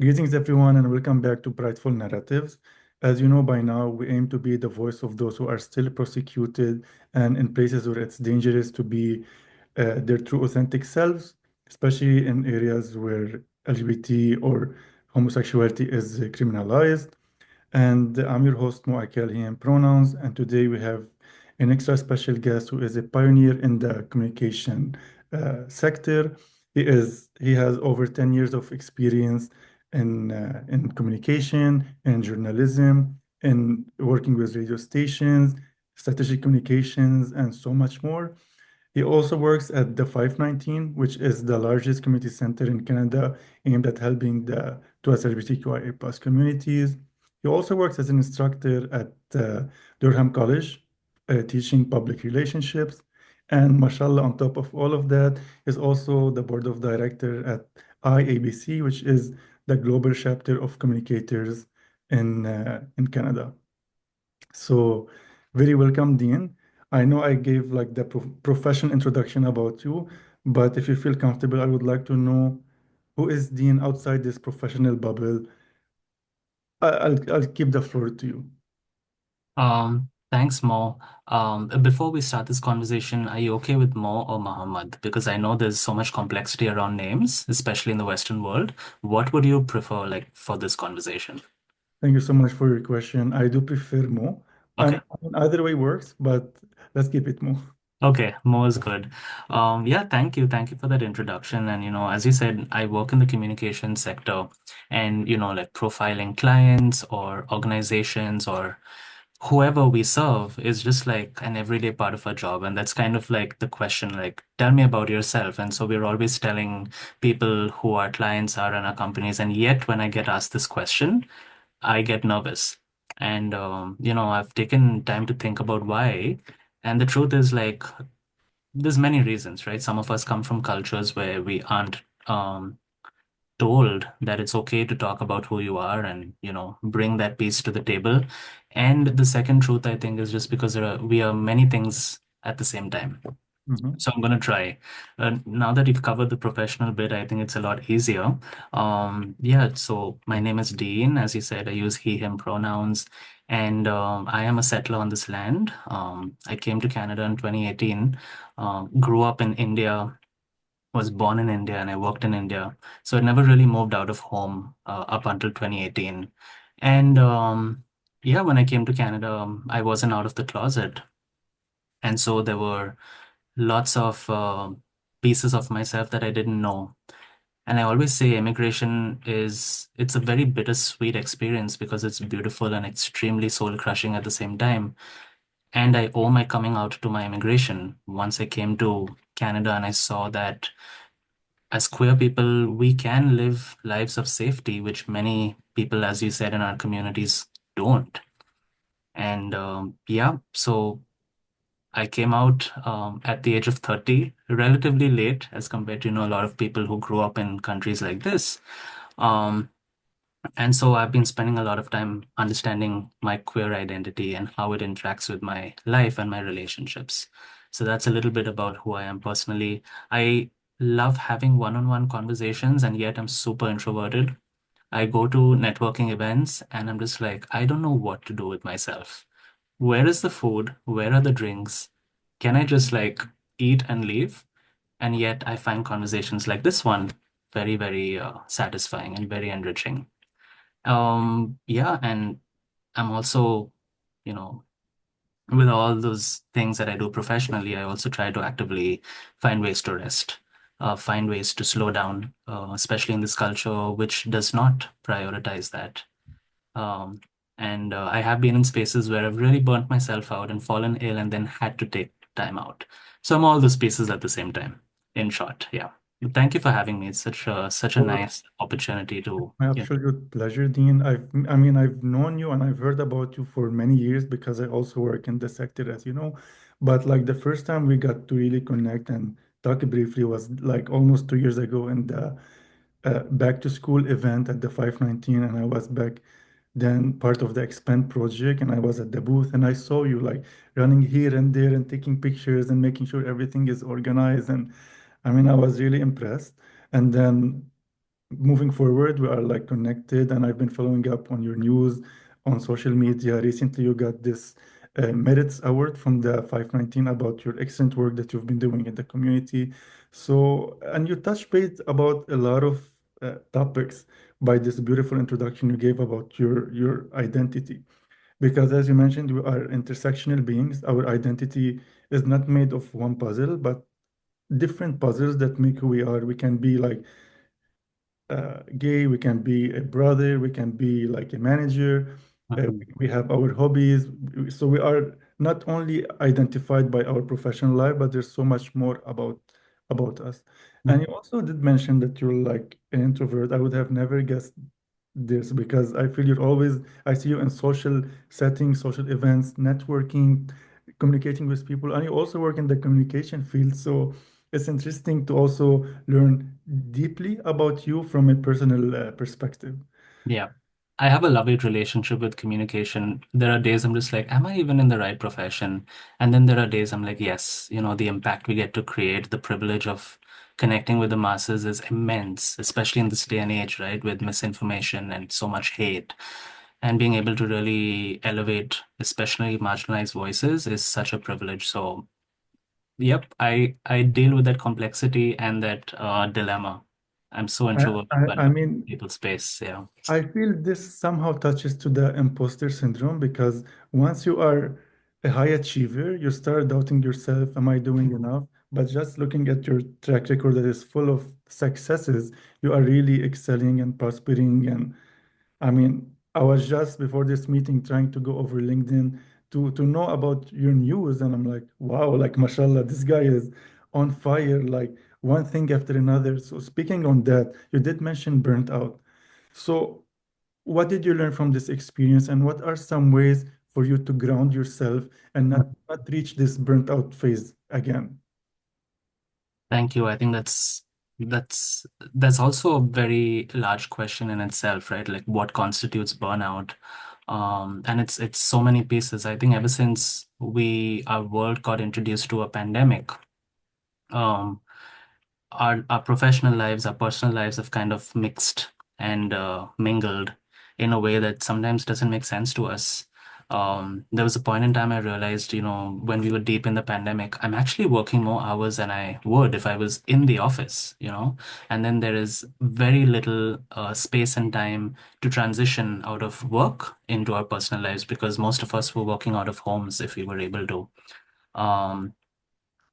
Greetings, everyone, and welcome back to Prideful Narratives. As you know by now, we aim to be the voice of those who are still prosecuted and in places where it's dangerous to be their true, authentic selves, especially in areas where LGBT or homosexuality is criminalized. And I'm your host, Mo Akel, he, and pronouns. And today we have an extra special guest who is a pioneer in the communication sector. He has over 10 years of experience in communication and journalism, and working with radio stations, strategic communications, and so much more. He also works at the 519, which is the largest community center in Canada aimed at helping the 2 LGBTQIA plus communities. He also works as an instructor at Durham College, teaching public relationships. And mashallah, on top of all of that, is also the board of director at IABC, which is the global chapter of communicators in Canada. So, very welcome, Dean. I know I gave like the professional introduction about you, but if you feel comfortable, I would like to know who is Dean outside this professional bubble. I'll keep the floor to you. Thanks, Mo. Before we start this conversation, are you okay with Mo or Muhammad? Because I know there's so much complexity around names, especially in the Western world. What would you prefer, like, for this conversation? Thank you so much for your question. I do prefer Mo. Okay. I mean, either way works, but let's keep it Mo. Okay, Mo is good. Yeah, thank you. Thank you for that introduction. And, as you said, I work in the communication sector and, like profiling clients or organizations or whoever we serve is just like an everyday part of our job. And that's kind of like the question, like, tell me about yourself. And so we're always telling people who our clients are in our companies. And yet, when I get asked this question, I get nervous. And, I've taken time to think about why. And the truth is, like, there's many reasons, right? Some of us come from cultures where we aren't told that it's okay to talk about who you are and bring that piece to the table. And the second truth, I think, is just because we are many things at the same time. Mhm. So I'm going to try. Now that you've covered the professional bit, I think it's a lot easier. Yeah, so my name is Dean. As you said, I use he, him pronouns, and I am a settler on this land. I came to Canada in 2018, grew up in India, was born in India, and I worked in India. So I never really moved out of home up until 2018. And yeah, when I came to Canada, I wasn't out of the closet. And so there were lots of pieces of myself that I didn't know. And I always say it's a very bittersweet experience because it's beautiful and extremely soul crushing at the same time. And I owe my coming out to my immigration. Once I came to Canada and I saw that as queer people, we can live lives of safety, which many people, as you said, in our communities don't. And yeah, so I came out at the age of 30, relatively late as compared to, a lot of people who grew up in countries like this. Um, and so I've been spending a lot of time understanding my queer identity and how it interacts with my life and my relationships. So that's a little bit about who I am personally. I love having one-on-one conversations, and yet I'm super introverted. I go to networking events and I'm just like, I don't know what to do with myself. Where is the food? Where are the drinks? Can I just like eat and leave? And yet I find conversations like this one very, very satisfying and very enriching. Yeah, and I'm also, you know, with all those things that I do professionally, I also try to actively find ways to rest, find ways to slow down, especially in this culture which does not prioritize that. Um, and I have been in spaces where I've really burnt myself out and fallen ill and then had to take time out. So I'm all those pieces at the same time, in short. Yeah. Thank you for having me. It's such a nice opportunity to, My absolute pleasure, Dean. I mean, I've known you and I've heard about you for many years because I also work in the sector, as you know. But like the first time we got to really connect and talk briefly was like almost 2 years ago in the back to school event at the 519, and I was back then part of the Expand project, and I was at the booth, and I saw you like running here and there and taking pictures and making sure everything is organized, and I mean, I was really impressed. And then moving forward, we are like connected, and I've been following up on your news on social media. Recently, you got this Merits Award from the 519 about your excellent work that you've been doing in the community. So, and you touched base about a lot of topics by this beautiful introduction you gave about your identity. Because as you mentioned, we are intersectional beings. Our identity is not made of one puzzle, but different puzzles that make who we are. We can be like gay, we can be a brother, we can be like a manager, Mhm. we have our hobbies. So we are not only identified by our professional life, but there's so much more about us. And you also did mention that you're like an introvert. I would have never guessed this because I feel you're always, I see you in social settings, social events, networking, communicating with people, and you also work in the communication field. So it's interesting to also learn deeply about you from a personal perspective. Yeah. I have a love-hate relationship with communication. There are days I'm just like, am I even in the right profession? And then there are days I'm like, yes, the impact we get to create, the privilege of connecting with the masses is immense, especially in this day and age, right? With misinformation and so much hate. And being able to really elevate, especially marginalized voices, is such a privilege. So, yep, I deal with that complexity and that dilemma. I'm so I, introverted, I, but I mean, people space, yeah. I feel this somehow touches to the imposter syndrome because once you are a high achiever, you start doubting yourself, am I doing enough? But just looking at your track record that is full of successes, you are really excelling and prospering. And I mean, I was just before this meeting trying to go over LinkedIn to know about your news, and I'm like, wow, like mashallah, this guy is on fire, like one thing after another. So speaking on that, you did mention burnt out. So what did you learn from this experience, and what are some ways for you to ground yourself and not reach this burnt out phase again? Thank you. I think that's that's also a very large question in itself, right? Like what constitutes burnout? And it's so many pieces. I think ever since our world got introduced to a pandemic, um, our professional lives, our personal lives have kind of mixed and mingled in a way that sometimes doesn't make sense to us. There was a point in time I realized, when we were deep in the pandemic, I'm actually working more hours than I would if I was in the office. And then there is very little space and time to transition out of work into our personal lives because most of us were working out of homes if we were able to. Um,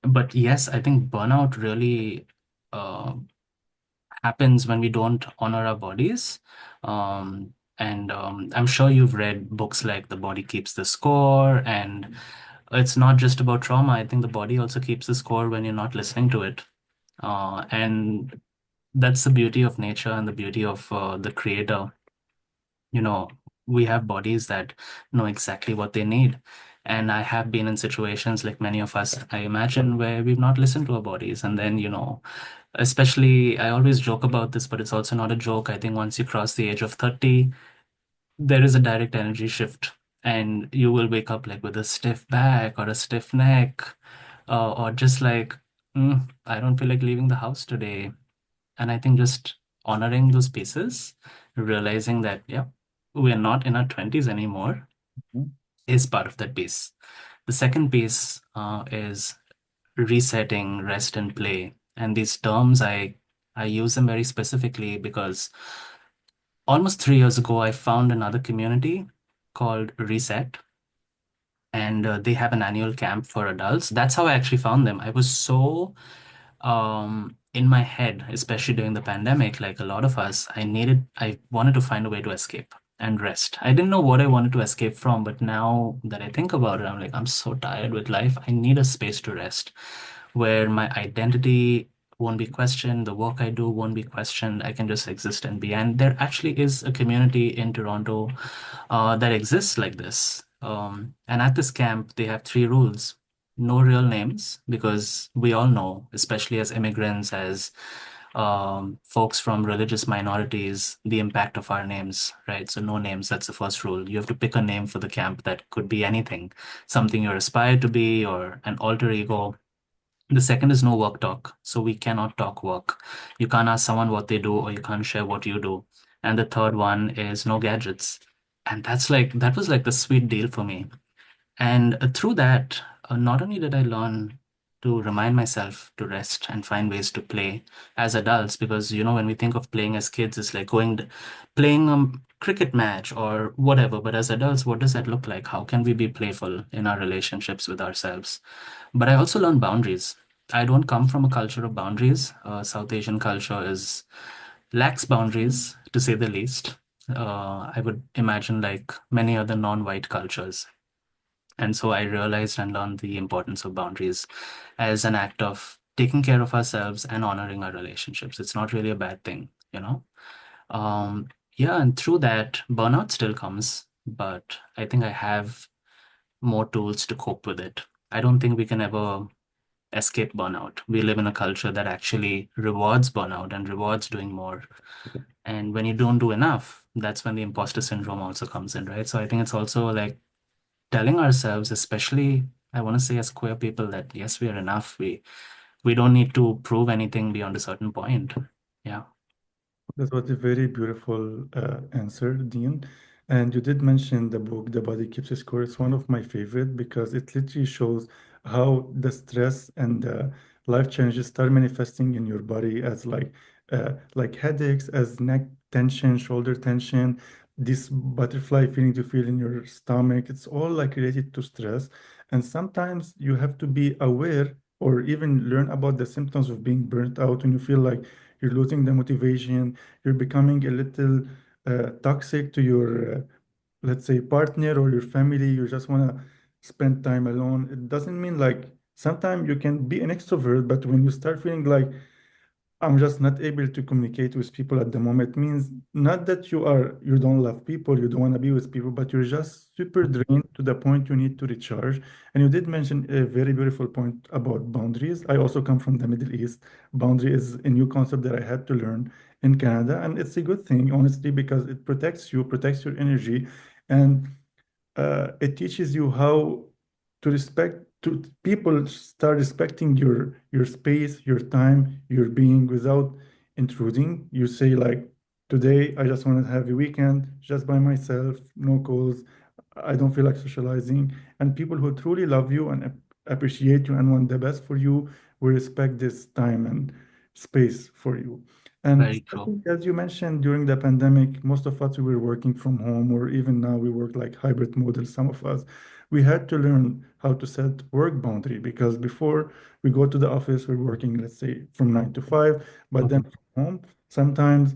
but yes, I think burnout really uh, happens when we don't honor our bodies. And I'm sure you've read books like The Body Keeps the Score, and it's not just about trauma. I think the body also keeps the score when you're not listening to it. And that's the beauty of nature and the beauty of the creator. You know, we have bodies that know exactly what they need. And I have been in situations like many of us, I imagine, where we've not listened to our bodies. And then, especially, I always joke about this, but it's also not a joke. I think once you cross the age of 30, there is a direct energy shift, and you will wake up like with a stiff back or a stiff neck, or just like, I don't feel like leaving the house today. And I think just honoring those pieces, realizing that, yeah, we're not in our 20s anymore is part of that piece. The second piece is resetting, rest, and play. And these terms, I use them very specifically because almost 3 years ago, I found another community called Reset, and they have an annual camp for adults. That's how I actually found them. I was so in my head, especially during the pandemic, like a lot of us, I wanted to find a way to escape and rest. I didn't know what I wanted to escape from, but now that I think about it, I'm like, I'm so tired with life. I need a space to rest where my identity won't be questioned, the work I do won't be questioned. I can just exist and be. And there actually is a community in Toronto that exists like this. And at this camp, they have three rules: no real names, because we all know, especially as immigrants, as folks from religious minorities, the impact of our names, right? So, no names, that's the first rule. You have to pick a name for the camp that could be anything, something you're aspired to be, or an alter ego. The second is no work talk. So we cannot talk work. You can't ask someone what they do, or you can't share what you do. And the third one is no gadgets. And that was like the sweet deal for me. And through that, not only did I learn to remind myself to rest and find ways to play as adults, because when we think of playing as kids, it's like playing a cricket match or whatever. But as adults, what does that look like? How can we be playful in our relationships with ourselves? But I also learned boundaries. I don't come from a culture of boundaries. South Asian culture is lacks boundaries, to say the least. I would imagine like many other non-white cultures. And so I realized and learned the importance of boundaries as an act of taking care of ourselves and honoring our relationships. It's not really a bad thing. Um, yeah, and through that, burnout still comes, but I think I have more tools to cope with it. I don't think we can ever escape burnout. We live in a culture that actually rewards burnout and rewards doing more. And when you don't do enough, that's when the imposter syndrome also comes in, right? So I think it's also like telling ourselves, especially I want to say as queer people, that yes, we are enough. We don't need to prove anything beyond a certain point. Yeah. That was a very beautiful answer, Dean. And you did mention the book, The Body Keeps Score. It's one of my favorite because it literally shows how the stress and the life changes start manifesting in your body as like headaches, as neck tension, shoulder tension, this butterfly feeling you feel in your stomach. It's all like related to stress. And sometimes you have to be aware or even learn about the symptoms of being burnt out when you feel like you're losing the motivation, you're becoming a little toxic to your, let's say, partner or your family. You just want to spend time alone. It doesn't mean like sometimes you can be an extrovert, but when you start feeling like I'm just not able to communicate with people at the moment. It means not that you don't love people, you don't want to be with people, but you're just super drained to the point you need to recharge. And you did mention a very beautiful point about boundaries. I also come from the Middle East. Boundary is a new concept that I had to learn in Canada, and it's a good thing, honestly, because it protects you, protects your energy, and it teaches you how to respect to people start respecting your space, your time, your being without intruding. You say like, today I just want to have a weekend just by myself, no calls. I don't feel like socializing. And people who truly love you and appreciate you and want the best for you will respect this time and space for you. And Very true. especially as you mentioned, during the pandemic, most of us we were working from home, or even now we work like hybrid model. Some of us, we had to learn how to set work boundary because before we go to the office, we're working, let's say, from 9 to 5, but then Mhm. from home, sometimes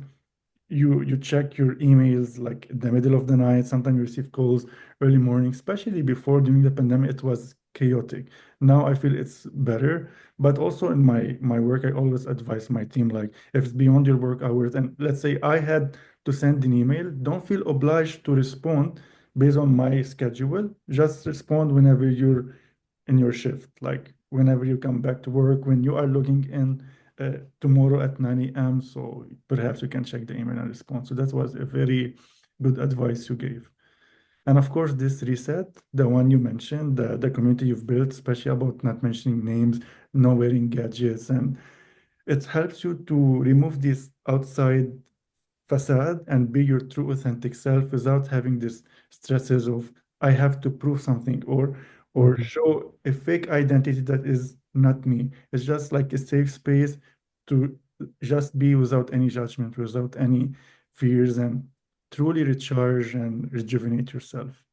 you check your emails like in the middle of the night. Sometimes you receive calls early morning, especially before during the pandemic, it was chaotic. Now I feel it's better, but also in my work, I always advise my team like if it's beyond your work hours, and let's say I had to send an email, don't feel obliged to respond based on my schedule. Just respond whenever you're in your shift, like whenever you come back to work, when you are logging in tomorrow at 9 a.m. So perhaps you can check the email and respond. So that was a very good advice you gave. And of course, this reset, the one you mentioned, the community you've built, especially about not mentioning names, no wearing gadgets, and it helps you to remove this outside facade and be your true authentic self without having this stresses of I have to prove something or Mhm. show a fake identity that is not me. It's just like a safe space to just be without any judgment, without any fears, and truly recharge and rejuvenate yourself.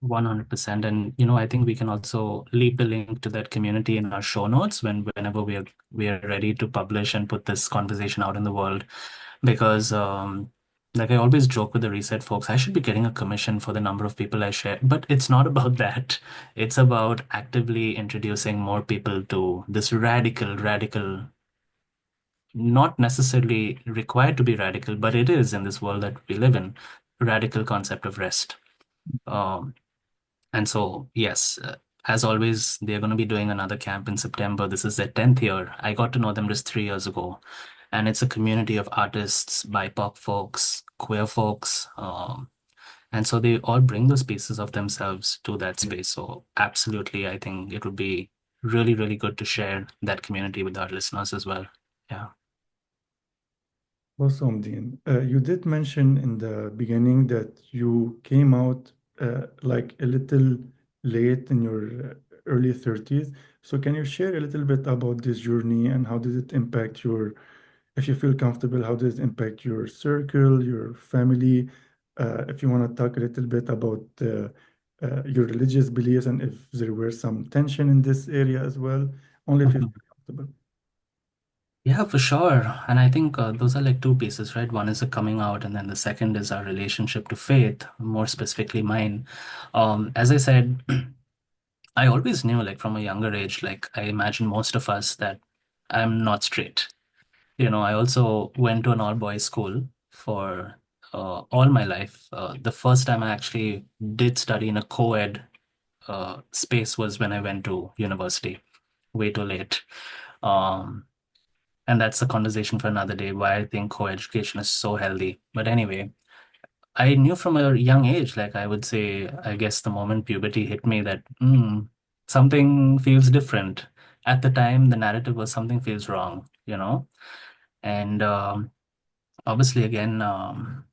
100%. And I think we can also leave the link to that community in our show notes whenever we are ready to publish and put this conversation out in the world. Because like I always joke with the reset folks, I should be getting a commission for the number of people I share. But it's not about that. It's about actively introducing more people to this radical, not necessarily required to be radical, but it is in this world that we live in, radical concept of rest. Um, and so, yes, as always, they're going to be doing another camp in September. This is their 10th year. I got to know them just 3 years ago. And it's a community of artists, BIPOC folks, queer folks. And so they all bring those pieces of themselves to that space. So, absolutely, I think it would be. really, really good to share that community with our listeners as well. Yeah. Awesome, Dean. You did mention in the beginning that you came out like a little late in your early 30s. So can you share a little bit about this journey and how did it impact your, if you feel comfortable, how does it impact your circle, your family? If you want to talk a little bit about your religious beliefs and if there were some tension in this area as well, only if you Mhm. feel comfortable. Yeah, for sure. And I think those are like two pieces, right? One is the coming out, and then the second is our relationship to faith, more specifically mine. As I said, I always knew, like from a younger age, like I imagine most of us, that I'm not straight. I also went to an all-boys school for all my life. The first time I actually did study in a co-ed space was when I went to university, way too late. Um, and that's a conversation for another day, why I think co-education is so healthy. But anyway, I knew from a young age, like I would say, I guess the moment puberty hit me that something feels different. At the time, the narrative was something feels wrong. And obviously, again, um,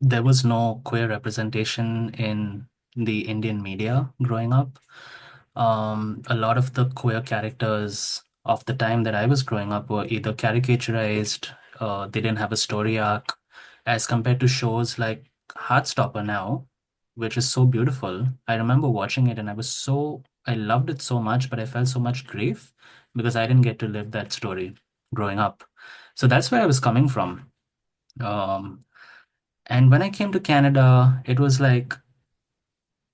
there was no queer representation in the Indian media growing up. A lot of the queer characters of the time that I was growing up were either caricaturized, they didn't have a story arc, as compared to shows like Heartstopper now, which is so beautiful. I remember watching it and I loved it so much, but I felt so much grief because I didn't get to live that story growing up. So that's where I was coming from. Um, and when I came to Canada, it was like,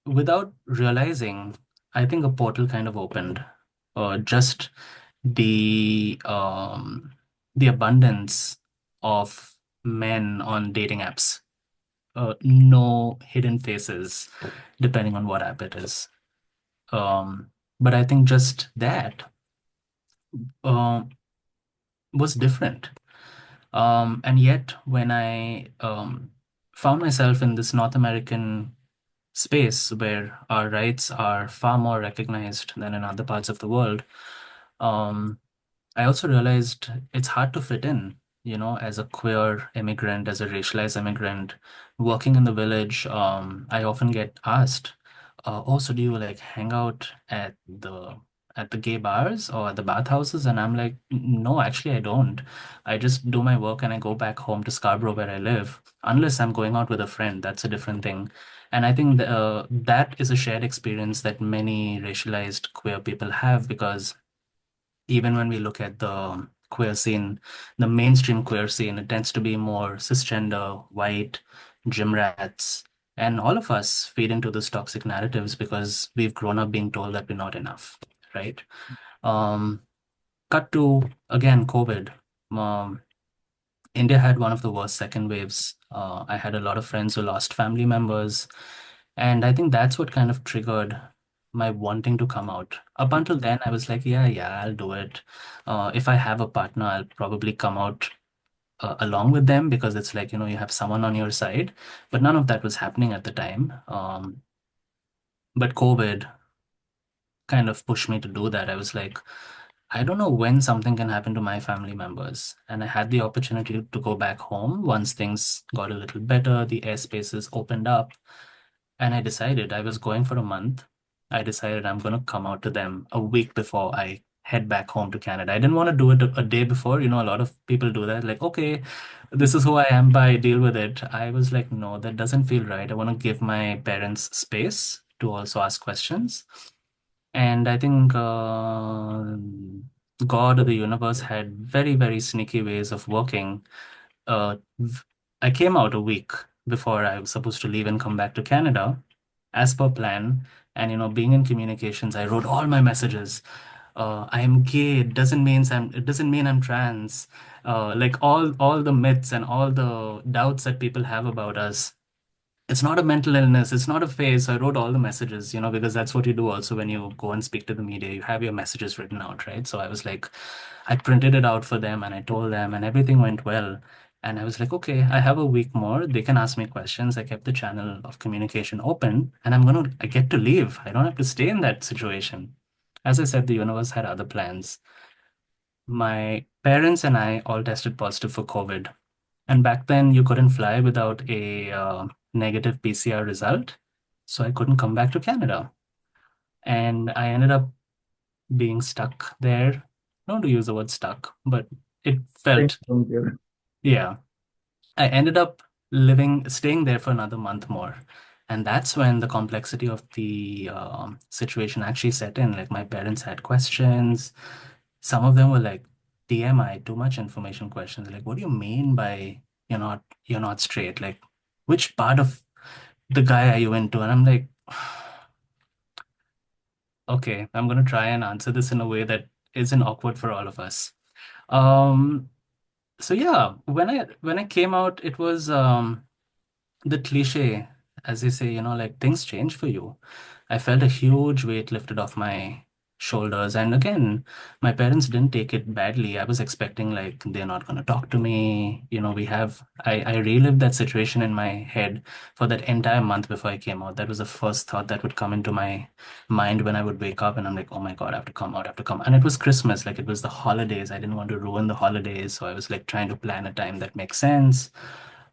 without realizing, I think a portal kind of opened. Just the abundance of men on dating apps. No hidden faces, depending on what app it is. But I think just that um, was different. And yet, when I found myself in this North American space where our rights are far more recognized than in other parts of the world, um, I also realized it's hard to fit in, as a queer immigrant, as a racialized immigrant, working in the village. I often get asked, "Oh, so do you like hang out at the gay bars or at the bathhouses?" And I'm like, "No, actually, I don't. I just do my work and I go back home to Scarborough where I live. Unless I'm going out with a friend, that's a different thing." And I think that is a shared experience that many racialized queer people have, because even when we look at the queer scene, the mainstream queer scene, it tends to be more cisgender, white, gym rats. And all of us feed into these toxic narratives because we've grown up being told that we're not enough, right? Um, Cut to, again, COVID. Um, India had one of the worst second waves. I had a lot of friends who lost family members. And I think that's what kind of triggered my wanting to come out. Up until then, I was like, yeah, yeah, I'll do it. If I have a partner, I'll probably come out along with them, because it's like, you have someone on your side. But none of that was happening at the time. But COVID kind of pushed me to do that. I was like, I don't know when something can happen to my family members. And I had the opportunity to go back home once things got a little better, the airspaces opened up, and I decided I was going for a month. I decided I'm going to come out to them a week before I head back home to Canada. I didn't want to do it a day before. A lot of people do that. Like, okay, this is who I am, by deal with it. I was like, no, that doesn't feel right. I want to give my parents space to also ask questions. And I think God or the universe had very, very sneaky ways of working. V- I came out a week before I was supposed to leave and come back to Canada, as per plan. And being in communications, I wrote all my messages. I am gay. It doesn't mean I'm trans. Like all the myths and all the doubts that people have about us, it's not a mental illness, it's not a phase. So I wrote all the messages, because that's what you do also when you go and speak to the media. You have your messages written out, right? So I was like, I printed it out for them and I told them, and everything went well. And I was like, okay, I have a week more. They can ask me questions. I kept the channel of communication open, and I get to leave. I don't have to stay in that situation. as I said, the universe had other plans. My parents and I all tested positive for COVID. And back then, you couldn't fly without a negative PCR result. So I couldn't come back to Canada. And I ended up being stuck there. I don't want to use the word stuck, but it Thank felt, you, dear. yeah. I ended up staying there for another month more. And that's when the complexity of the situation actually set in. Like my parents had questions. Some of them were like, TMI, too much information questions. Like, what do you mean by you're not straight? Like, which part of the guy are you into? And I'm like, okay, I'm gonna try and answer this in a way that isn't awkward for all of us. Um, so yeah, when I came out, it was the cliche, as they say, like things change for you. I felt a huge weight lifted off my shoulders. And again, my parents didn't take it badly. I was expecting like they're not going to talk to me. I relived that situation in my head for that entire month before I came out. That was the first thought that would come into my mind when I would wake up and I'm like, oh my God, I have to come out, I have to come. And it was Christmas, like it was the holidays. I didn't want to ruin the holidays. So I was like trying to plan a time that makes sense.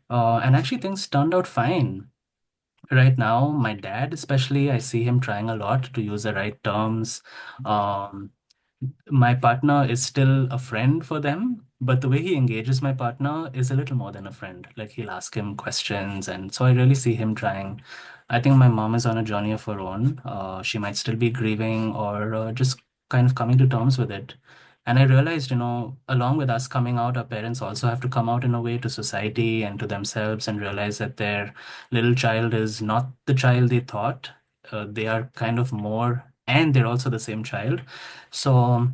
And actually, things turned out fine. Right now, my dad, especially, I see him trying a lot to use the right terms. Um, my partner is still a friend for them, but the way he engages my partner is a little more than a friend. Like he'll ask him questions, and so I really see him trying. I think my mom is on a journey of her own. She might still be grieving or just kind of coming to terms with it. And I realized, along with us coming out, our parents also have to come out in a way to society and to themselves and realize that their little child is not the child they thought. They are kind of more, and they're also the same child. So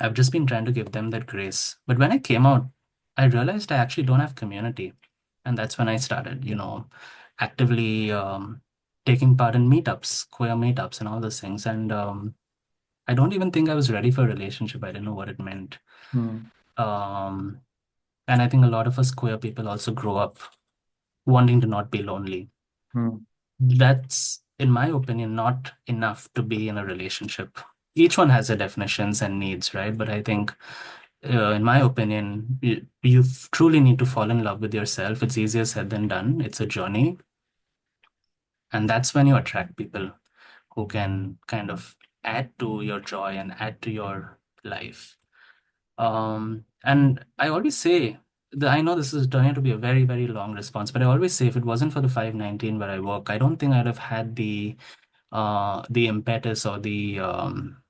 I've just been trying to give them that grace. But when I came out, I realized I actually don't have community. And that's when I started, actively taking part in meetups, queer meetups, and all those things. And I don't even think I was ready for a relationship. I didn't know what it meant. Hmm, Um, and I think a lot of us queer people also grow up wanting to not be lonely. hmm. That's, in my opinion, not enough to be in a relationship. Each one has their definitions and needs, right? But I think, in my opinion, you truly need to fall in love with yourself. It's easier said than done. It's a journey. And that's when you attract people who can kind of add to your joy and add to your life. And I always say that I know this is turning out to be a very, very long response, but I always say if it wasn't for the 519 where I work, I don't think I'd have had the impetus or the um,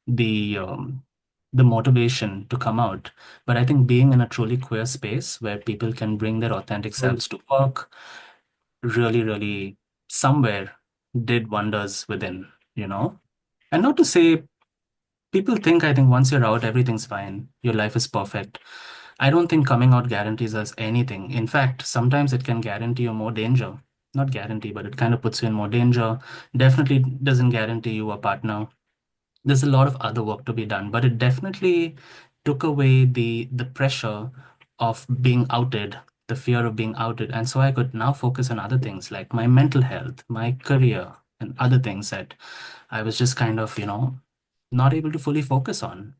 the motivation to come out. But I think being in a truly queer space where people can bring their authentic Well, selves to work really, really somewhere did wonders within, you know? And not to say people think, I think once you're out, everything's fine. Your life is perfect. I don't think coming out guarantees us anything. In fact, sometimes it can guarantee you more danger. Not guarantee, but it kind of puts you in more danger. Definitely doesn't guarantee you a partner. There's a lot of other work to be done, but it definitely took away the pressure of being outed, the fear of being outed. And so I could now focus on other things like my mental health, my career, and other things that I was just kind of, not able to fully focus on.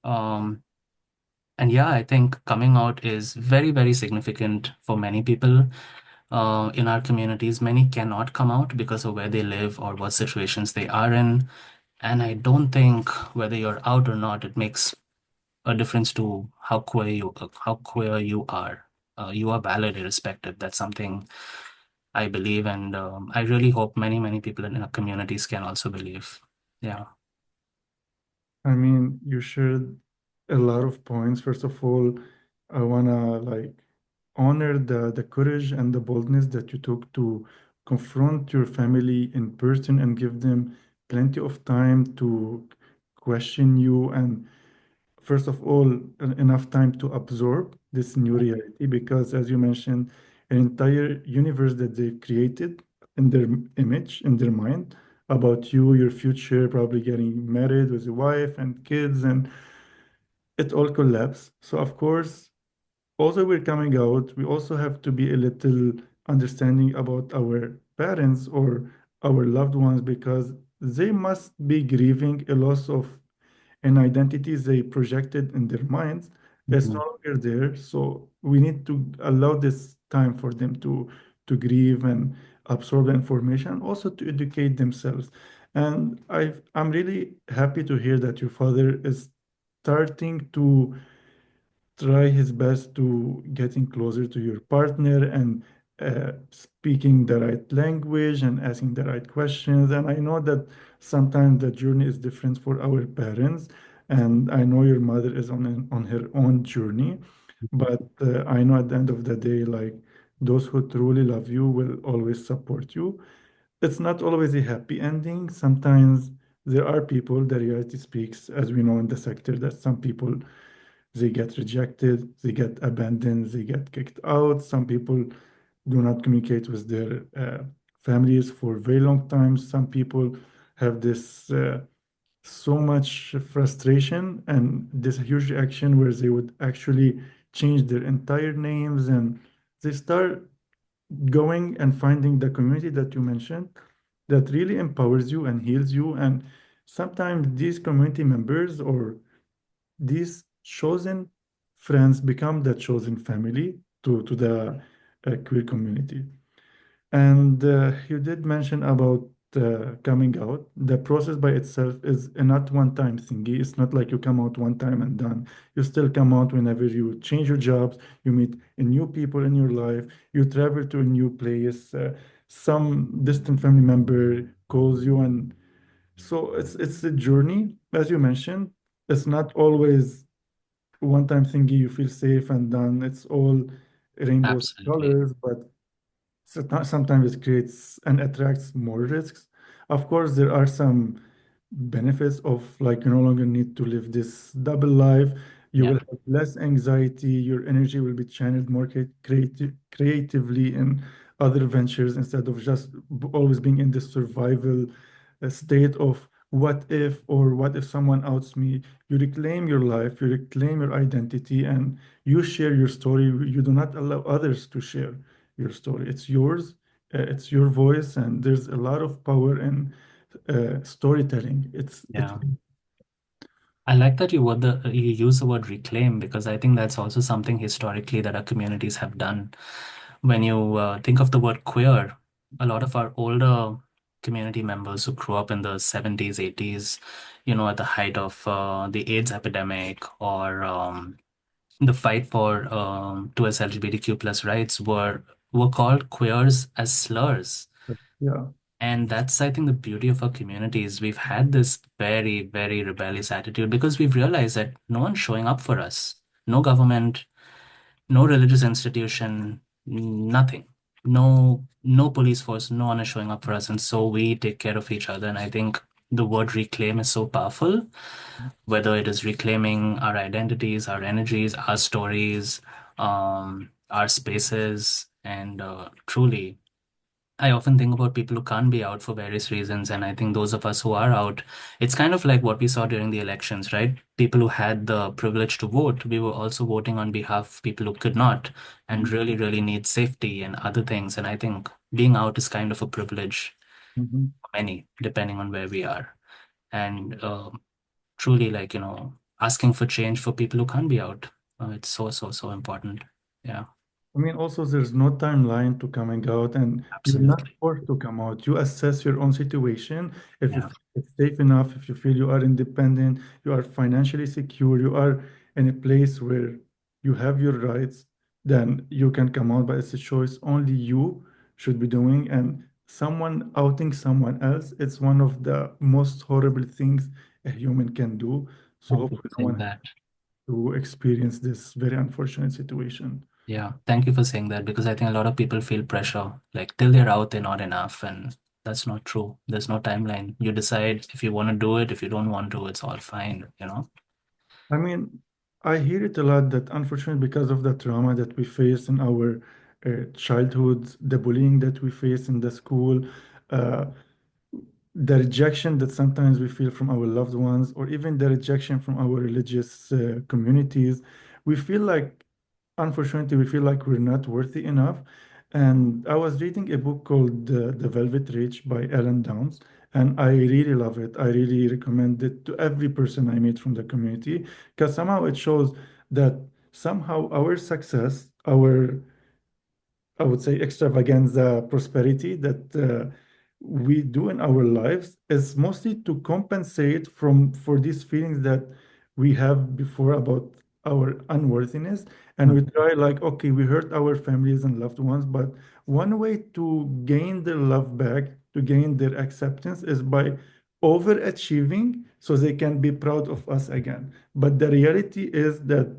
Um, and yeah, I think coming out is very, very significant for many people in our communities. Many cannot come out because of where they live or what situations they are in. And I don't think whether you're out or not, it makes a difference to how queer you are. You are valid irrespective. That's something I believe, and I really hope many, many people in our communities can also believe. Yeah. I mean, you shared a lot of points. First of all, I wanna like honor the courage and the boldness that you took to confront your family in person and give them plenty of time to question you and first of all, enough time to absorb this new reality because, as you mentioned, an entire universe that they've created in their image, in their mind about you, your future, probably getting married with a wife and kids, and it all collapsed. So, of course, also we're coming out, we also have to be a little understanding about our parents or our loved ones because they must be grieving a loss of an identity they projected in their minds. It's no Mhm. longer there. So we need to allow this time for them to grieve and absorb the information, also to educate themselves. And I'm really happy to hear that your father is starting to try his best to getting closer to your partner and speaking the right language and asking the right questions. And I know that sometimes the journey is different for our parents, and I know your mother is on her own journey. But I know at the end of the day, like those who truly love you will always support you. It's not always a happy ending. Sometimes there are people, the reality speaks, as we know in the sector, that some people they get rejected, they get abandoned, they get kicked out. Some people do not communicate with their families for a very long time. Some people have this so much frustration and this huge reaction where they would actually change their entire names, and they start going and finding the community that you mentioned that really empowers you and heals you. And sometimes these community members or these chosen friends become the chosen family to the queer community. And you did mention about coming out. The process by itself is a not one-time thingy. It's not like you come out one time and done. You still come out whenever you change your jobs, you meet a new people in your life, you travel to a new place, some distant family member calls you, and so it's a journey, as you mentioned. It's not always one-time thingy, you feel safe and done. It's all rainbows Absolutely. colors, but sometimes it creates and attracts more risks. Of course, there are some benefits of like you no longer need to live this double life. You Yeah. will have less anxiety. Your energy will be channeled more creatively in other ventures instead of just always being in this survival state of what if or what if someone outs me. You reclaim your life, you reclaim your identity, and you share your story. You do not allow others to share your story. It's yours, it's your voice, and there's a lot of power in storytelling. It Yeah. I like that you use the word reclaim because I think that's also something historically that our communities have done. When you think of the word queer, a lot of our older community members who grew up in the 70s, 80s, at the height of the AIDS epidemic or the fight for towards LGBTQ plus rights were called queers as slurs. yeah. And that's, I think, the beauty of our communities. We've had this very, very rebellious attitude because we've realized that no one's showing up for us. No government, no religious institution, nothing. No police force, no one is showing up for us. And so we take care of each other. And I think the word reclaim is so powerful, whether it is reclaiming our identities, our energies, our stories, our spaces, and truly I often think about people who can't be out for various reasons. And I think those of us who are out, it's kind of like what we saw during the elections, right? People who had the privilege to vote, we were also voting on behalf of people who could not and really, really need safety and other things. And I think being out is kind of a privilege Mhm. for many, depending on where we are. And truly, like, asking for change for people who can't be out. It's so, so, so important. Yeah, I mean, also, there's no timeline to coming out, and you're not absolutely. forced to come out. You assess your own situation. If you Yeah, feel it's safe enough, if you feel you are independent, you are financially secure, you are in a place where you have your rights, then you can come out. But it's a choice only you should be doing. And someone outing someone else, it's one of the most horrible things a human can do. So thank you hopefully, for no saying one has that. to experience this very unfortunate situation. Yeah, thank you for saying that because I think a lot of people feel pressure, like till they're out, they're not enough. And that's not true. There's no timeline. You decide if you want to do it, if you don't want to, it's all fine. I mean, I hear it a lot that unfortunately, because of the trauma that we face in our childhoods, the bullying that we face in the school, uh, the rejection that sometimes we feel from our loved ones, or even the rejection from our religious communities, we feel like, unfortunately, we feel like we're not worthy enough. And I was reading a book called The Velvet Reach by Ellen Downs, and I really love it. I really recommend it to every person I meet from the community because somehow it shows that somehow our success, our I would say extravaganza prosperity that we do in our lives is mostly to compensate for these feelings that we have before about our unworthiness. And we try like, okay, we hurt our families and loved ones, but one way to gain their love back, to gain their acceptance is by overachieving so they can be proud of us again. But the reality is that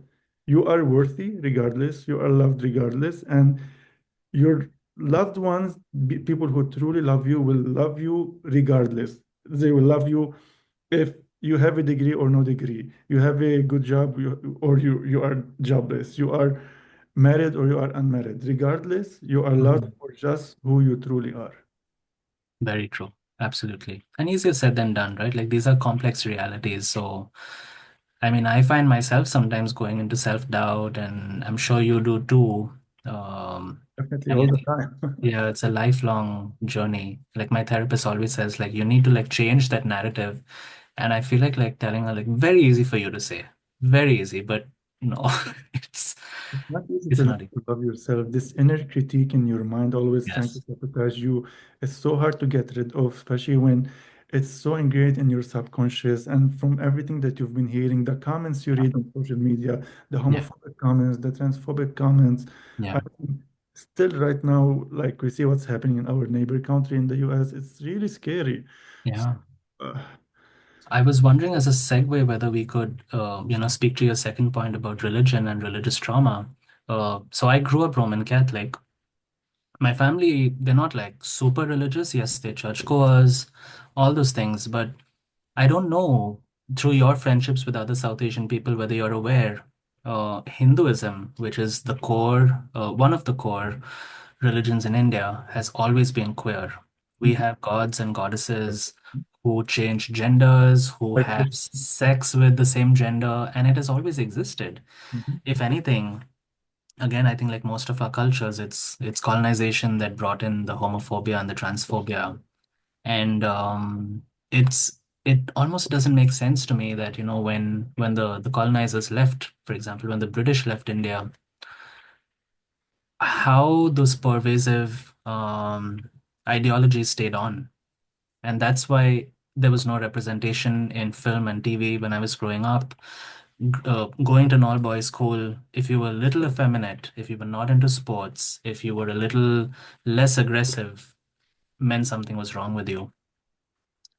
you are worthy regardless, you are loved regardless, and your loved ones, people who truly love you, will love you regardless. They will love you if you have a degree or no degree, you have a good job or you are jobless, you are married or you are unmarried. Regardless, you are loved Mhm. for just who you truly are. Very true. Absolutely. And easier said than done, right? Like these are complex realities. So, I mean, I find myself sometimes going into self-doubt, and I'm sure you do too. Um, Definitely and all the it's, time. yeah, it's a lifelong journey. Like my therapist always says, like you need to like change that narrative. And I feel like telling her like very easy for you to say, very easy, but no, it's It's not easy it's to learn not easy. to love yourself. This inner critique in your mind always trying to Yes. sabotage you. It's so hard to get rid of, especially when it's so ingrained in your subconscious. And from everything that you've been hearing, the comments you read on social media, the Yeah. homophobic comments, the transphobic comments, I Yeah. think still right now, like we see what's happening in our neighbor country in the US, it's really scary. So, Yeah. uh, I was wondering as a segue whether we could, speak to your second point about religion and religious trauma. So I grew up Roman Catholic. My family, they're not like super religious. Yes, they're churchgoers, all those things. But I don't know through your friendships with other South Asian people whether you're aware, Hinduism, which is the core, one of the core religions in India, has always been queer. We have gods and goddesses who change genders, who like, have sex with the same gender, and it has always existed. Mhm. If anything, again, I think like most of our cultures, it's colonization that brought in the homophobia and the transphobia, and it almost doesn't make sense to me that when the colonizers left, for example, when the British left India, how those pervasive ideologies stayed on. And that's why there was no representation in film and TV when I was growing up. Going to an all boys school, if you were a little effeminate, if you were not into sports, if you were a little less aggressive, meant something was wrong with you.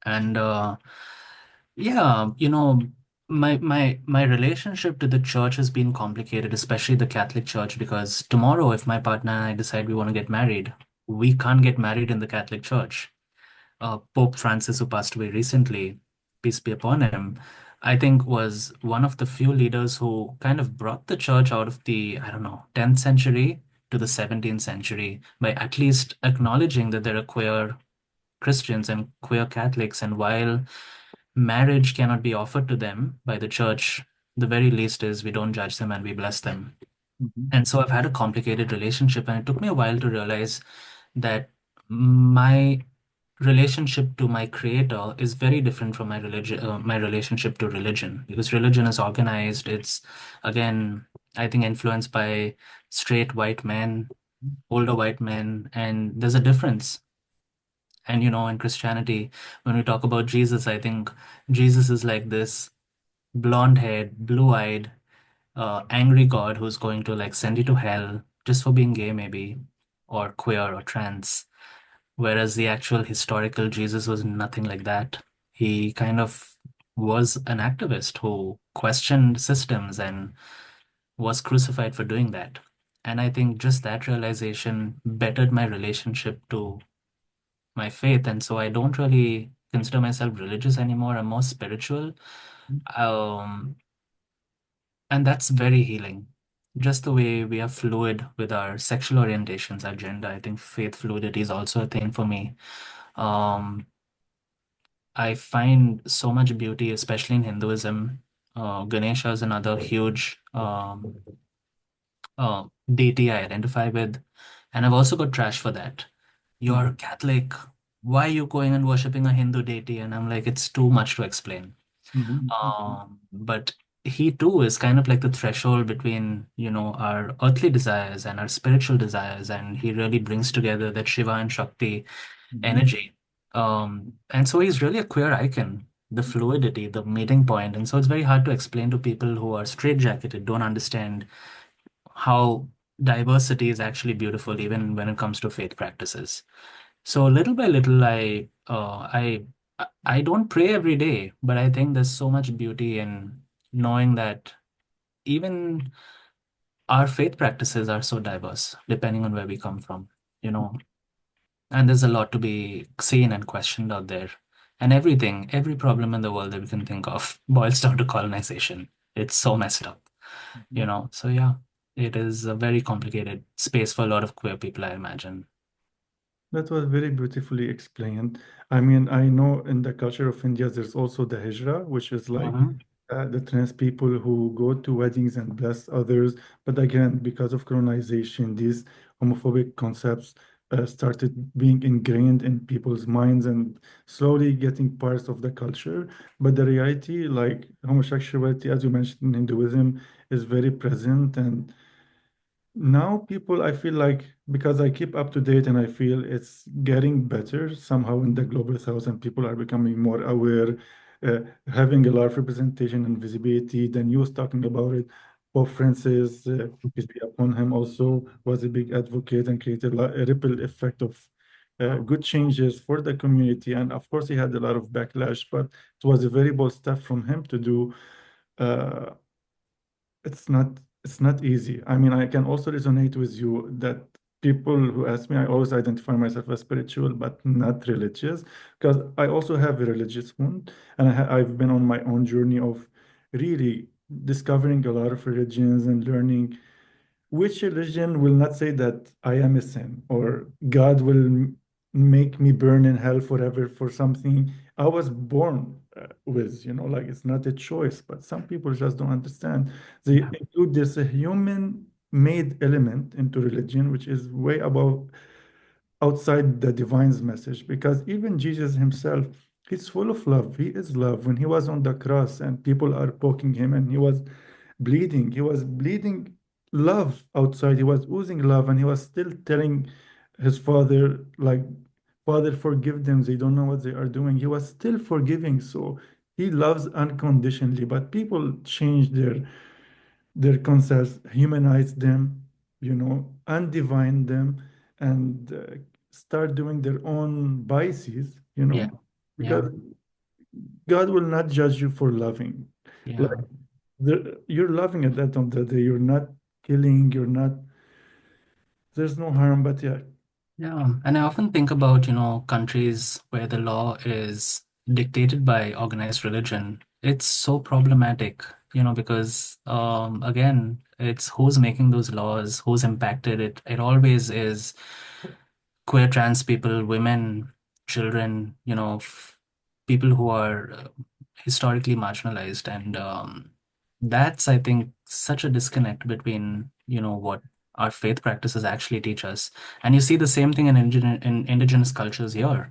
And yeah, my relationship to the church has been complicated, especially the Catholic Church, because tomorrow, if my partner and I decide we want to get married, we can't get married in the Catholic Church. Pope Francis, who passed away recently, peace be upon him, I think was one of the few leaders who kind of brought the church out of the, I don't know, 10th century to the 17th century by at least acknowledging that there are queer Christians and queer Catholics, and while marriage cannot be offered to them by the church, the very least is we don't judge them and we bless them. Mhm. And so I've had a complicated relationship, and it took me a while to realize that my relationship to my creator is very different from my relationship to religion, because religion is organized. It's again, I think, influenced by straight white men, older white men, and there's a difference. And in Christianity, when we talk about Jesus, I think Jesus is like this blonde-haired, blue-eyed, angry God who's going to like send you to hell just for being gay, maybe, or queer or trans. Whereas the actual historical Jesus was nothing like that. He kind of was an activist who questioned systems and was crucified for doing that. And I think just that realization bettered my relationship to my faith. And so I don't really consider myself religious anymore. I'm more spiritual. Um, and that's very healing. Just the way we are fluid with our sexual orientations, our gender, I think faith fluidity is also a thing for me. Um, I find so much beauty, especially in Hinduism. Ganesha is another huge deity I identify with. And I've also got trash for that. You're Catholic. Why are you going and worshiping a Hindu deity? And I'm like, it's too much to explain. Mhm. But he too is kind of like the threshold between, our earthly desires and our spiritual desires. And he really brings together that Shiva and Shakti Mhm. energy. And so he's really a queer icon, the fluidity, the meeting point. And so it's very hard to explain to people who are straitjacketed, don't understand how diversity is actually beautiful, even when it comes to faith practices. So little by little, I don't pray every day, but I think there's so much beauty in knowing that even our faith practices are so diverse, depending on where we come from, you know, and there's a lot to be seen and questioned out there. And every problem in the world that we can think of boils down to colonization. It's so messed up, Mhm. So yeah, it is a very complicated space for a lot of queer people, I imagine. That was very beautifully explained. I mean, I know in the culture of India, there's also the hijra, which is like Mhm. the trans people who go to weddings and bless others. But again, because of colonization, these homophobic concepts started being ingrained in people's minds and slowly getting parts of the culture. But the reality, like homosexuality, as you mentioned in Hinduism, is very present. And now people, I feel like because I keep up to date and I feel it's getting better somehow in the global south and people are becoming more aware, uh, having a lot of representation and visibility. The news talking about it. Pope Francis, peace be upon him, also was a big advocate and created a ripple effect of good changes for the community. And of course, he had a lot of backlash, but it was a very bold step from him to do. Uh, it's not easy. I mean, I can also resonate with you that people who ask me, I always identify myself as spiritual, but not religious, because I also have a religious wound, and I've been on my own journey of really discovering a lot of religions and learning which religion will not say that I am a sin or God will make me burn in hell forever for something I was born with, like it's not a choice, but some people just don't understand. They Yeah. include this human made element into religion, which is way above outside the divine's message because even Jesus himself, he's full of love. He is love. When he was on the cross and people are poking him and he was bleeding love outside. He was oozing love and he was still telling his father, like, Father, forgive them. They don't know what they are doing. He was still forgiving. So he loves unconditionally, but people change their concepts, humanize them, undivine them, and start doing their own biases, Yeah. Yeah. because God will not judge you for loving. Yeah. Like you're loving at that end of the day. You're not killing. You're not. There's no harm, but yeah. Yeah. And I often think about, countries where the law is dictated by organized religion. It's so problematic, because again, it's who's making those laws, who's impacted it. It always is queer trans people, women, children, people who are historically marginalized. And that's, I think, such a disconnect between, what our faith practices actually teach us. And you see the same thing in indigenous cultures here.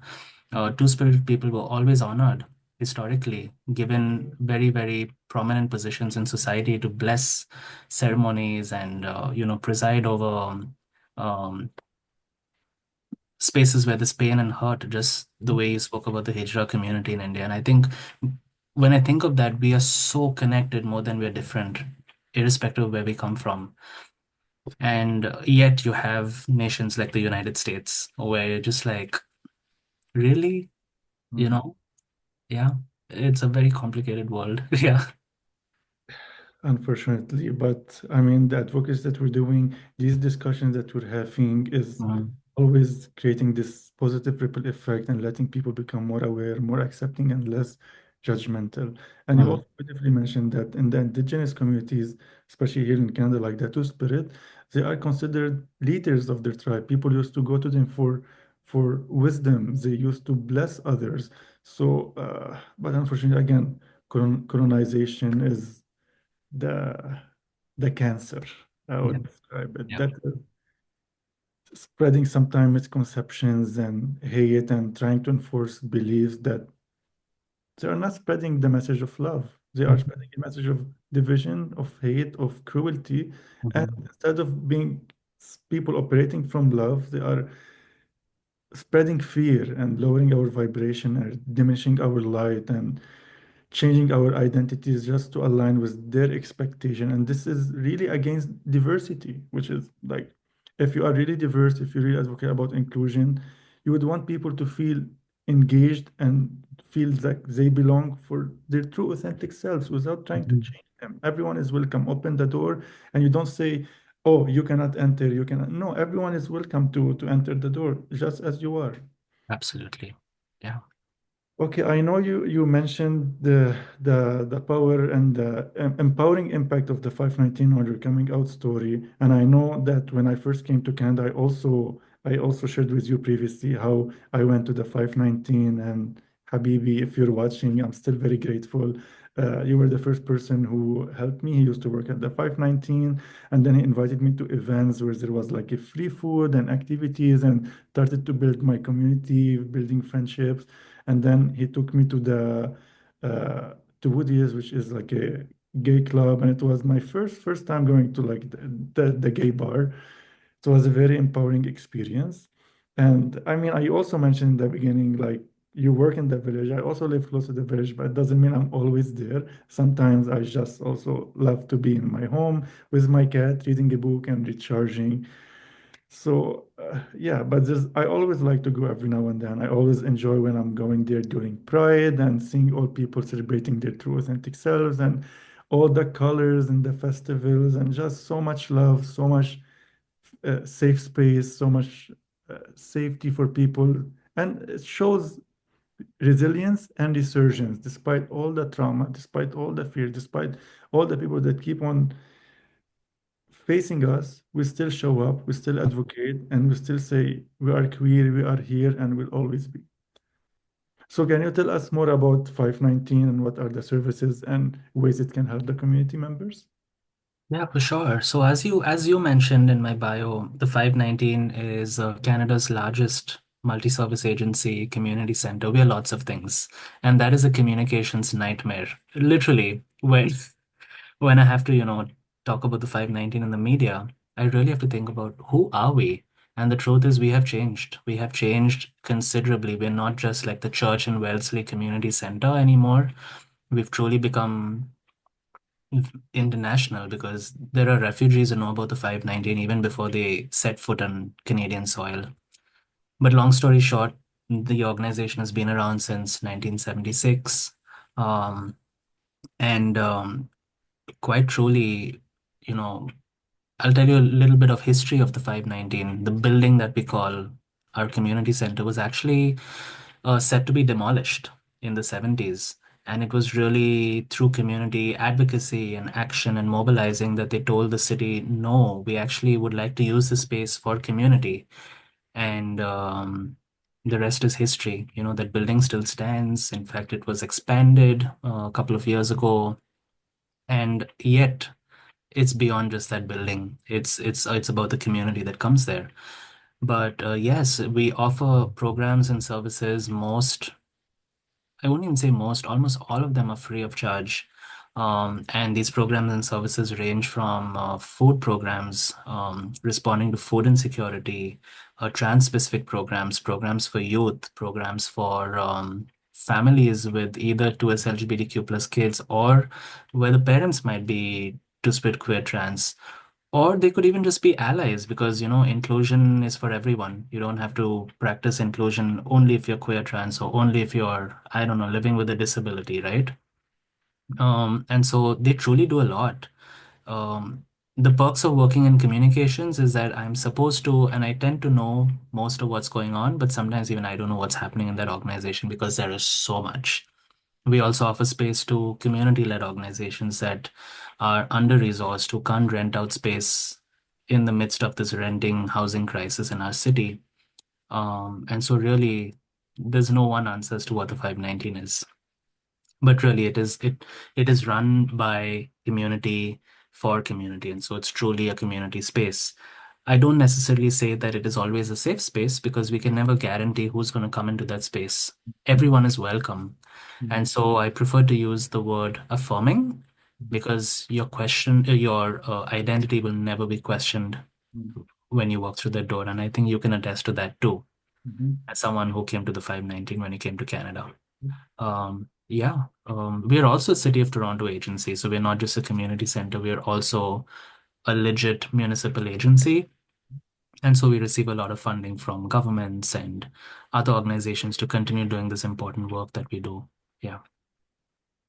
Two-spirit people were always honored historically, given very, very prominent positions in society to bless ceremonies and, preside over um, spaces where there's pain and hurt, just the way you spoke about the Hijra community in India. And I think when I think of that, we are so connected more than we're different, irrespective of where we come from. And yet you have nations like the United States where you're just like, really? You Mhm. know? Yeah. It's a very complicated world. Yeah. Unfortunately, but I mean, the advocacy that we're doing, these discussions that we're having is Mm, always creating this positive ripple effect and letting people become more aware, more accepting, and less judgmental. And you mm, also beautifully mentioned that in the indigenous communities, especially here in Canada, like the Two-Spirit, they are considered leaders of their tribe. People used to go to them for wisdom. They used to bless others. So, but unfortunately, again, colonization is the the cancer. I yeah. would describe it. Yeah. That is spreading sometimes misconceptions and hate and trying to enforce beliefs that they are not spreading the message of love. They are Mhm. spreading a message of division, of hate, of cruelty. And Mhm. instead of being people operating from love, they are spreading fear and lowering our vibration and diminishing our light and changing our identities just to align with their expectation. And this is really against diversity, which is like, if you are really diverse, if you really advocate about inclusion, you would want people to feel engaged and feel like they belong for their true authentic selves without trying to Mhm. change them. Everyone is welcome. Open the door, and you don't say, oh, you cannot enter, you cannot. No, everyone is welcome to enter the door just as you are. Absolutely. Yeah. Okay, I know you mentioned the power and the empowering impact of the 519 order coming out story, and I know that when I first came to Canada, I also shared with you previously how I went to the 519, and Habibi, if you're watching, I'm still very grateful. You were the first person who helped me. He used to work at the 519, and then he invited me to events where there was like a free food and activities, and started to build my community, building friendships. And then he took me uh, to Woody's, which is like a gay club, and it was my first time going to like the gay bar. It was a very empowering experience. And I mean, I also mentioned in the beginning, like you work in the village. I also live close to the village, but it doesn't mean I'm always there. Sometimes I just also love to be in my home with my cat, reading a book and recharging. So yeah, but I always like to go every now and then. I always enjoy when I'm going there during Pride and seeing all people celebrating their true authentic selves and all the colors and the festivals and just so much love, so much safe space, so much safety for people. And it shows resilience and resurgence despite all the trauma, despite all the fear, despite all the people that keep on facing us, we still show up, we still advocate, and we still say we are queer, we are here, and will always be. So, can you tell us more about 519 and what are the services and ways it can help the community members? Yeah, for sure. So as you mentioned in my bio, the 519 is Canada's largest multi-service agency community center. We are lots of things, and that is a communications nightmare. Literally, when I have to, talk about the 519 in the media, I really have to think about who are we? And the truth is we have changed. We have changed considerably. We're not just like the church in Wellesley Community Center anymore. We've truly become international because there are refugees who know about the 519 even before they set foot on Canadian soil. But long story short, the organization has been around since 1976. Um, and quite truly, you know, I'll tell you a little bit of history of the 519. The building that we call our community center was actually set to be demolished in the 70s. And it was really through community advocacy and action and mobilizing that they told the city, no, we actually would like to use the space for community. And the rest is history. That building still stands. In fact, it was expanded a couple of years ago. And yet, it's beyond just that building. It's about the community that comes there. But yes, we offer programs and services. I wouldn't even say most, almost all of them are free of charge. And these programs and services range from food programs, responding to food insecurity, trans-specific programs, programs for youth, programs for families with either 2S LGBTQ plus kids, or where the parents might be two-spirit queer trans. Or they could even just be allies because, inclusion is for everyone. You don't have to practice inclusion only if you're queer trans or only if you're, I don't know, living with a disability, right? And so they truly do a lot. Um, the perks of working in communications is that I'm supposed to, and I tend to know most of what's going on, but sometimes even I don't know what's happening in that organization because there is so much. We also offer space to community-led organizations that are under-resourced, who can't rent out space in the midst of this renting housing crisis in our city. And so really, there's no one answer as to what the 519 is. But really it is run by community for community. And so it's truly a community space. I don't necessarily say that it is always a safe space because we can never guarantee who's going to come into that space. Everyone is welcome. And so I prefer to use the word affirming because your identity will never be questioned when you walk through the door. And I think you can attest to that too, Mhm. as someone who came to the 519 when he came to Canada. Yeah, we are also a City of Toronto agency, so we're not just a community center, we're also a legit municipal agency. And so we receive a lot of funding from governments and other organizations to continue doing this important work that we do. Yeah.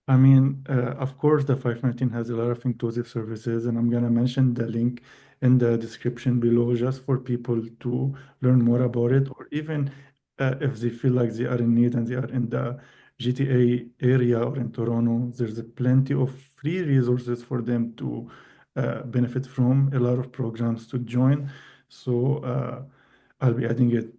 I mean, of course, the 519 has a lot of inclusive services, and I'm gonna mention the link in the description below just for people to learn more about it, or even if they feel like they are in need and they are in the GTA area or in Toronto, there's plenty of free resources for them to benefit from, a lot of programs to join. So I'll be adding it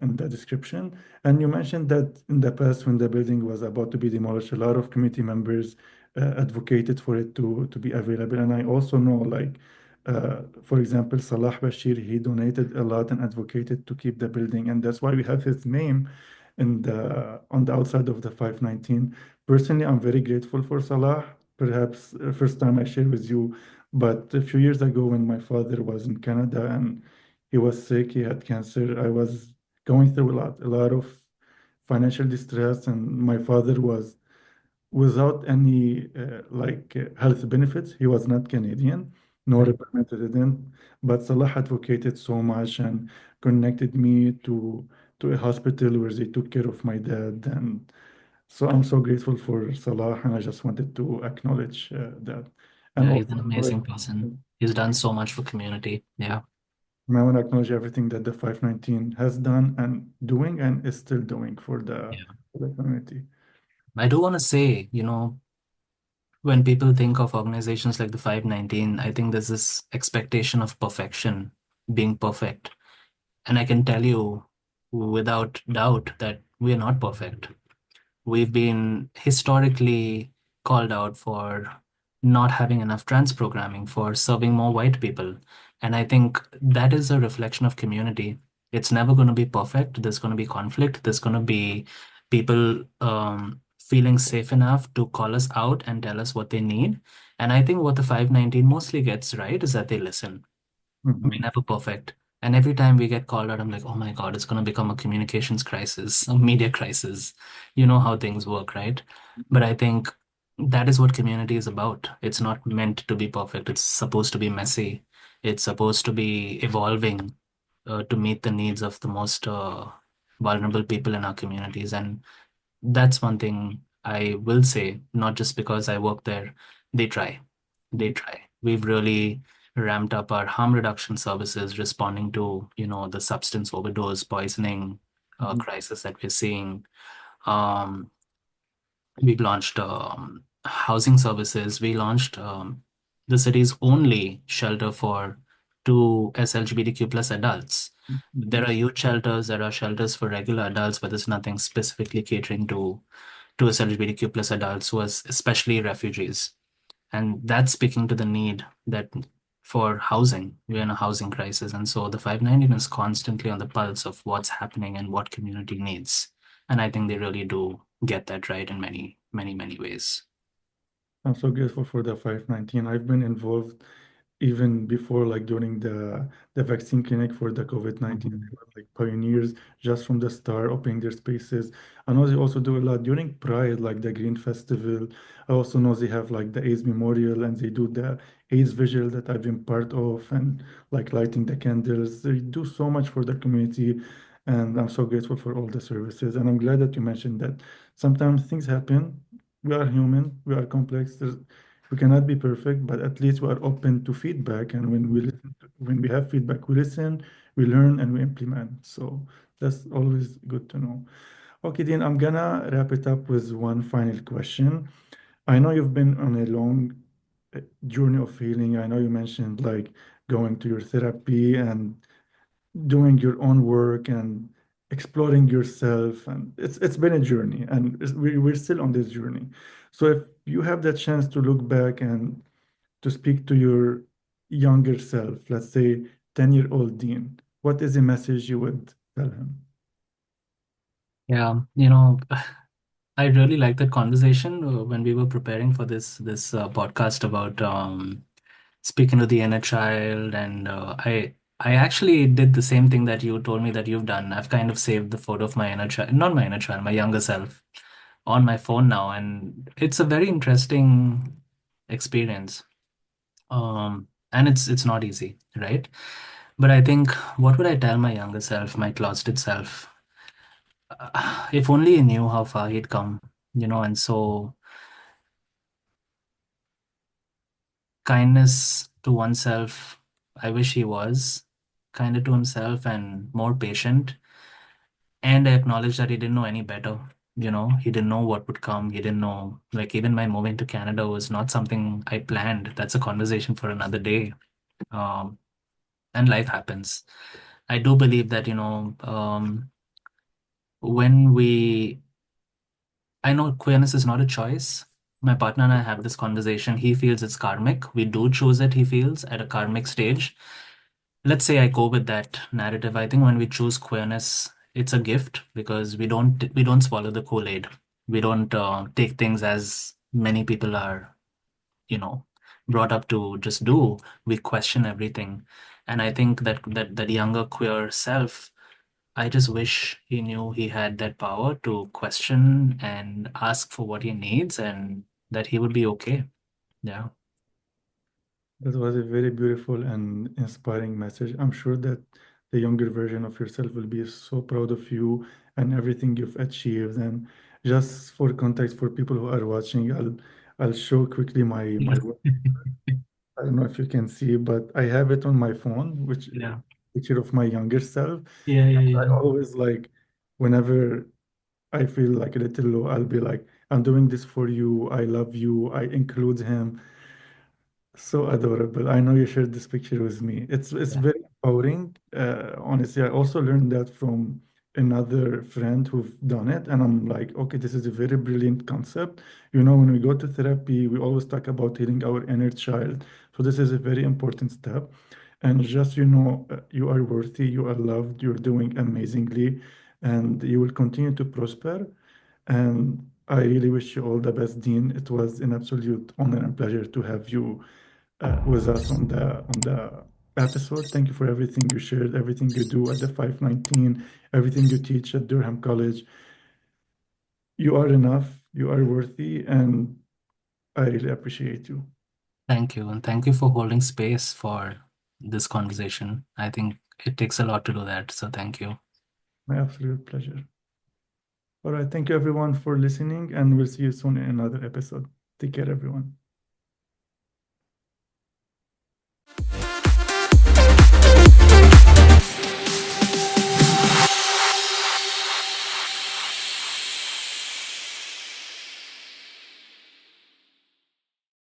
in the description. And you mentioned that in the past, when the building was about to be demolished, a lot of committee members advocated for it to be available. And I also know, like, for example, Salah Bashir, he donated a lot and advocated to keep the building. And that's why we have his name in the on the outside of the 519. Personally, I'm very grateful for Salah. Perhaps first time I share with you, but a few years ago when my father was in Canada and he was sick, he had cancer, I was going through a lot of financial distress, and my father was without any health benefits. He was not Canadian nor a Right. permanent resident, but Salah advocated so much and connected me to a hospital where they took care of my dad. And so I'm so grateful for Salah, and I just wanted to acknowledge that. And Yeah, he's an also, amazing person. He's done so much for community. Yeah. I want to acknowledge everything that the 519 has done and doing and is still doing Yeah. for the community. I do want to say, when people think of organizations like the 519, I think there's this expectation of perfection, being perfect. And I can tell you without doubt that we are not perfect. We've been historically called out for not having enough trans programming, for serving more white people. And I think that is a reflection of community. It's never going to be perfect. There's going to be conflict. There's going to be people feeling safe enough to call us out and tell us what they need. And I think what the 519 mostly gets right is that they listen. We're Mhm, never perfect. And every time we get called out, I'm like, oh my God, it's going to become a communications crisis, a media crisis. You know how things work, right? But I think that is what community is about. It's not meant to be perfect. It's supposed to be messy. It's supposed to be evolving to meet the needs of the most vulnerable people in our communities. And that's one thing I will say, not just because I work there, they try. They mhm, try. We've really ramped up our harm reduction services, responding to, the substance overdose poisoning mhm, crisis that we're seeing. Um, we've launched housing services. We launched the city's only shelter for two SLGBTQ plus adults. There mhm. are youth shelters, there are shelters for regular adults, but there's nothing specifically catering to LGBTQ plus adults who are especially refugees. And that's speaking to the need that for housing. We're in a housing crisis. And so the 519 is constantly on the pulse of what's happening and what community needs. And I think they really do get that right in many, many, many ways. I'm so grateful for the 519. I've been involved even before, like during the vaccine clinic for the COVID-19. They Mhm. were like pioneers just from the start, opening their spaces. I know they also do a lot during Pride, like the Green Festival. I also know they have like the AIDS Memorial, and they do the AIDS Vigil that I've been part of, and like lighting the candles. They do so much for the community, and I'm so grateful for all the services. And I'm glad that you mentioned that sometimes things happen. We are human, we are complex. We cannot be perfect, but at least we are open to feedback. And when we have feedback, we listen, we learn, and we implement. So that's always good to know. Okay, Dean, I'm gonna wrap it up with one final question. I know you've been on a long journey of healing. I know you mentioned like going to your therapy and doing your own work and exploring yourself, and it's been a journey, and we're still on this journey. So if you have that chance to look back and to speak to your younger self, let's say 10-year-old Dean, what is the message you would tell him? Yeah, I really liked that conversation when we were preparing for this podcast about speaking to the inner child, and I actually did the same thing that you told me that you've done. I've kind of saved the photo of my inner child, not my inner child, my younger self, on my phone now, and it's a very interesting experience. And it's not easy, right? But I think what would I tell my younger self, my closeted self? If only he knew how far he'd come, and so kindness to oneself. I wish he was kinder to himself and more patient. And I acknowledge that he didn't know any better. He didn't know what would come. He didn't know, like, even my moving to Canada was not something I planned. That's a conversation for another day. Um, and life happens. I do believe that, when I know queerness is not a choice. My partner and I have this conversation. He feels it's karmic. We do choose it, he feels, at a karmic stage. Let's say I go with that narrative. I think when we choose queerness, it's a gift because we don't swallow the Kool-Aid. We don't take things as many people are, you know, brought up to just do. We question everything. And I think that younger queer self, I just wish he knew he had that power to question and ask for what he needs and that he would be okay. Yeah. That was a very beautiful and inspiring message. I'm sure that the younger version of yourself will be so proud of you and everything you've achieved. And just for context, for people who are watching, I'll show quickly my work. I don't know if you can see, but I have it on my phone, which Yeah. picture of my younger self. Yeah, yeah, I yeah. always like whenever I feel like a little low, I'll be like, I'm doing this for you. I love you. I include him. So adorable. I know you shared this picture with me. It's Yeah. very empowering. Honestly, I also learned that from another friend who've done it, and I'm like, okay, this is a very brilliant concept. When we go to therapy, we always talk about healing our inner child. So this is a very important step. And just you are worthy, you are loved, you're doing amazingly, and you will continue to prosper. And I really wish you all the best, Dean. It was an absolute honor and pleasure to have you with us on the episode. Thank you for everything you shared, everything you do at the 519, everything you teach at Durham College. You are enough, you are worthy, and I really appreciate you. Thank you. And thank you for holding space for this conversation. I think it takes a lot to do that. So thank you. My absolute pleasure. All right, thank you everyone for listening, and we'll see you soon in another episode. Take care, everyone.